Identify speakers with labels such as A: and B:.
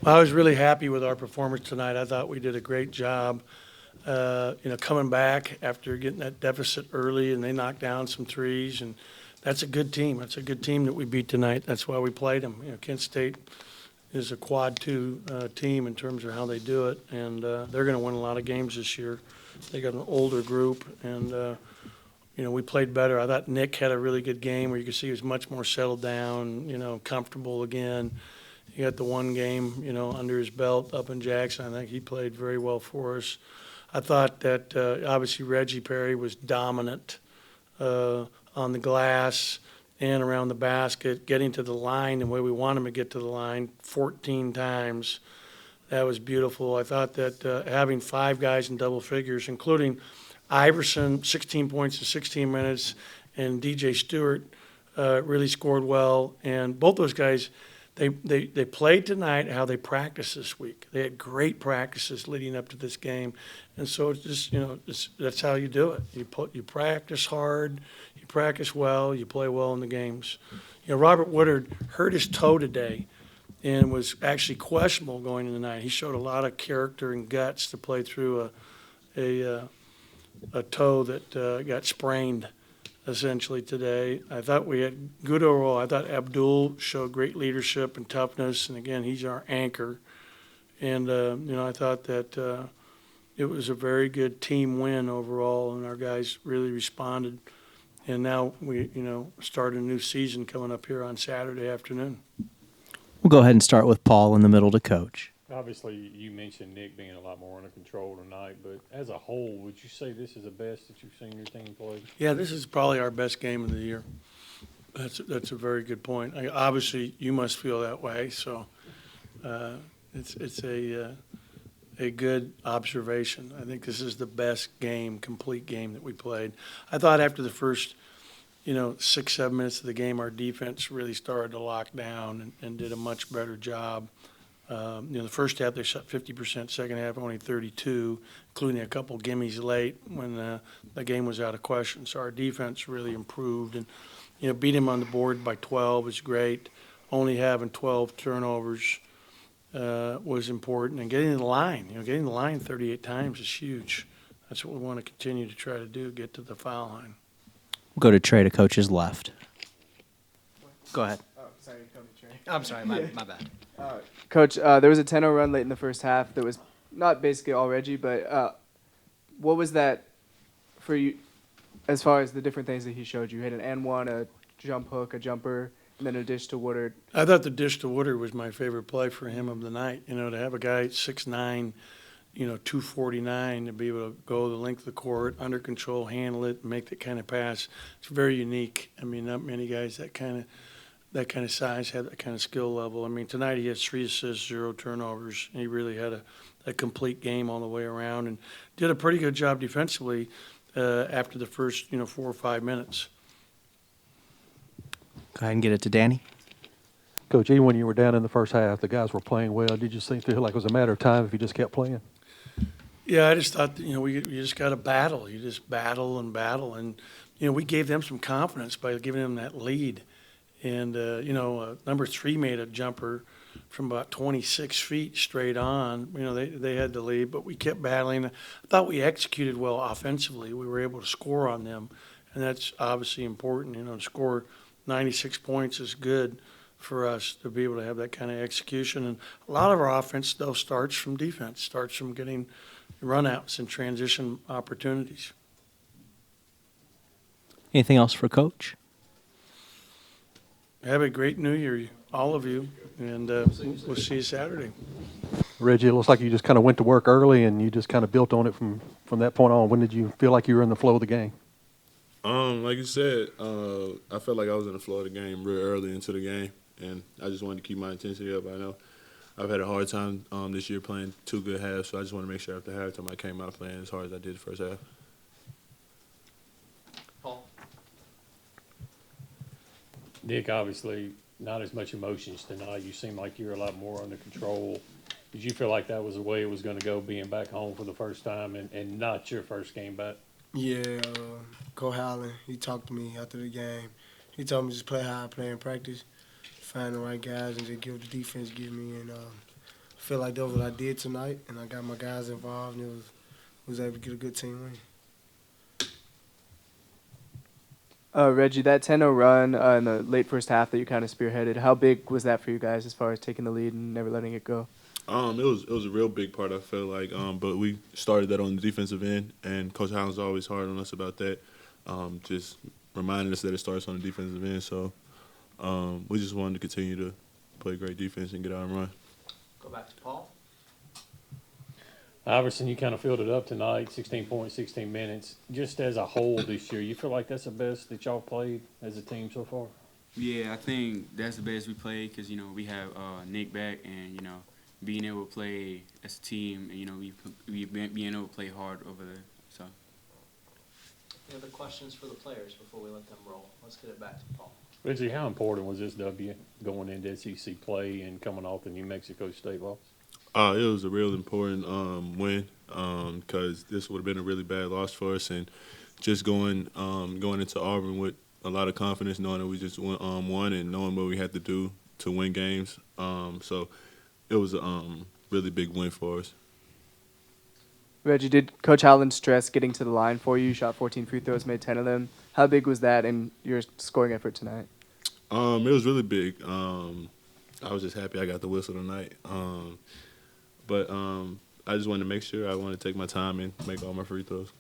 A: I was really happy with our performance tonight. I thought we did a great job, coming back after getting that deficit early, and they knocked down some threes, and that's a good team. That's a good team that we beat tonight. That's why we played them. Kent State is a quad two team in terms of how they do it, and they're going to win a lot of games this year. They got an older group, and we played better. I thought Nick had a really good game where you could see he was much more settled down, comfortable again. He got the one game, under his belt up in Jackson. I think he played very well for us. I thought that obviously Reggie Perry was dominant on the glass and around the basket, getting to the line the way we want him to get to the line 14 times. That was beautiful. I thought that having 5 guys in double figures, including Iverson, 16 points in 16 minutes, and DJ Stewart really scored well. And both those guys, they played tonight how they practiced this week. They had great practices leading up to this game. And so it's just, that's how you do it. You practice hard, you practice well, you play well in the games. Robert Woodard hurt his toe today and was actually questionable going into the night. He showed a lot of character and guts to play through a toe that got sprained essentially today. I thought we had good overall. I thought Abdul showed great leadership and toughness, and again, he's our anchor. And, I thought that it was a very good team win overall, and our guys really responded. And now we, start a new season coming up here on Saturday afternoon.
B: We'll go ahead and start with Paul in the middle to coach.
C: Obviously, you mentioned Nick being a lot more under control tonight, but as a whole, would you say this is the best that you've seen your team play?
A: Yeah, this is probably our best game of the year. That's a very good point. Obviously, you must feel that way, so it's a good observation. I think this is the best complete game that we played. I thought after the first 6-7 minutes of the game, our defense really started to lock down and did a much better job. The first half they shot 50%, second half only 32, including a couple gimmies late when the game was out of question. So our defense really improved, and beat him on the board by 12 is great. Only having 12 turnovers was important, and getting to the line. Getting to the line 38 times is huge. That's what we want to continue to try to do, get to the foul line.
B: We'll go to Trey to coach's left. Go ahead.
D: Oh, sorry, Coach Trey.
B: I'm sorry, my bad.
D: Coach, there was a 10-0 run late in the first half that was not basically all Reggie, but what was that for you as far as the different things that he showed you? He had an and one, a jump hook, a jumper, and then a dish to Woodard.
A: I thought the dish to Woodard was my favorite play for him of the night. To have a guy 6'9", 249 to be able to go the length of the court, under control, handle it, make that kind of pass. It's very unique. Not many guys that kind of size have that kind of skill level. Tonight he has 3 assists, 0 turnovers. He really had a complete game all the way around and did a pretty good job defensively after the first 4 or 5 minutes.
B: Go ahead and get it to Danny.
E: Coach, even when you were down in the first half, the guys were playing well. Did you feel like it was a matter of time if you just kept playing?
A: Yeah, I just thought, you just got to battle. You just battle and battle. And, we gave them some confidence by giving them that lead. And, number 3 made a jumper from about 26 feet straight on. They had the lead, but we kept battling. I thought we executed well offensively. We were able to score on them, and that's obviously important. To score 96 points is good for us to be able to have that kind of execution. And a lot of our offense, though, starts from defense, starts from getting runouts and transition opportunities.
B: Anything else for Coach?
A: Have a great New Year, all of you, and we'll see you Saturday.
E: Reggie, it looks like you just kind of went to work early and you just kind of built on it from that point on. When did you feel like you were in the flow of the game?
F: Like you said, I felt like I was in the flow of the game real early into the game, and I just wanted to keep my intensity up. I know I've had a hard time this year playing 2 good halves, so I just want to make sure after halftime I came out playing as hard as I did the first half.
D: Paul.
C: Nick, obviously, not as much emotions tonight. You seem like you're a lot more under control. Did you feel like that was the way it was going to go, being back home for the first time and not your first game back?
G: Yeah, Cole Howland, he talked to me after the game. He told me just play how I play in practice, find the right guys, and just give the defense give me, and feel like that was what I did tonight, and I got my guys involved, and was able to get a good team win.
D: Reggie, that 10-0 run in the late first half that you kind of spearheaded, how big was that for you guys as far as taking the lead and never letting it go?
F: It was a real big part. I felt like, but we started that on the defensive end, and Coach Allen's always hard on us about that. Just reminding us that it starts on the defensive end. So we just wanted to continue to play great defense and get out and run.
B: Go back to Paul.
C: Iverson, you kind of filled it up tonight, 16 points, 16 minutes. Just as a whole this year, you feel like that's the best that y'all played as a team so far?
H: Yeah, I think that's the best we played because, we have Nick back and, being able to play as a team, and, we've been being able to play hard over there. So.
B: Any other questions for the players before we let them roll? Let's get it back to Paul.
C: Reggie, how important was this W going into SEC play and coming off the New Mexico State loss?
F: It was a real important win because this would have been a really bad loss for us, and just going into Auburn with a lot of confidence, knowing that we just won and knowing what we had to do to win games. So it was a really big win for us.
D: Reggie, did Coach Allen stress getting to the line for you? You shot 14 free throws, made 10 of them. How big was that in your scoring effort tonight?
F: It was really big. I was just happy I got the whistle tonight. But I just wanted to make sure I wanted to take my time and make all my free throws.